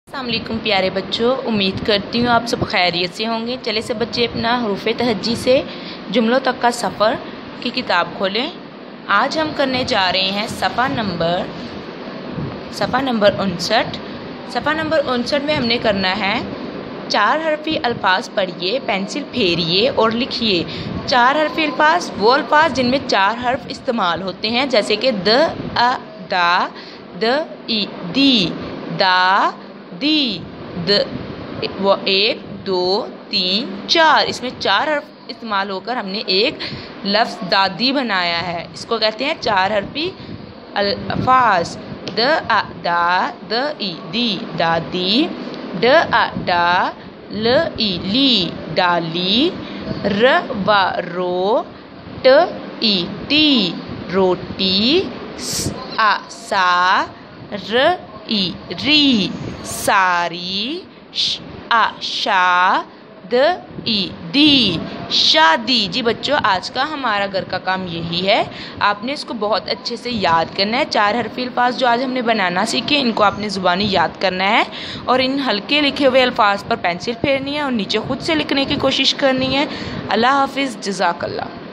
अस्सलामुअलैकुम प्यारे बच्चों, उम्मीद करती हूँ आप सब खैरियत से होंगे। चले से बच्चे अपना हरूफ तहज्जी से जुमलों तक का सफ़र की किताब खोलें। आज हम करने जा रहे हैं सफ़ा नंबर 59। सफ़ा नंबर 59 में हमने करना है 4 हरफी अल्फाज पढ़िए, पेंसिल फेरिए और लिखिए। 4 हरफी अल्फाज वो अल्फाज जिनमें 4 हर्फ इस्तेमाल होते हैं, जैसे कि द, अ, दा, द, ई, दी, दा, दी, द। वो 1 2 3 4, इसमें 4 हर्फ इस्तेमाल होकर हमने एक लफ्ज़ दादी बनाया है। इसको कहते हैं 4 हरफी अल्फाज। द, अ, दा, द, ई, दी, दादी, ड, अ, डा, ल, ई, ली, डाली, र, व, रो, ट, ई, टी, रोटी, स, आ, सा, र, ई, री, सारी, श, आ, शा, द, ई, दी, शादी। जी बच्चों, आज का हमारा घर का काम यही है। आपने इसको बहुत अच्छे से याद करना है। 4 हरफी अल्फाज जो आज हमने बनाना सीखे, इनको आपने ज़ुबानी याद करना है और इन हल्के लिखे हुए अल्फाज पर पेंसिल फेरनी है और नीचे खुद से लिखने की कोशिश करनी है। अल्लाह हाफिज़, जज़ाकल्लाह।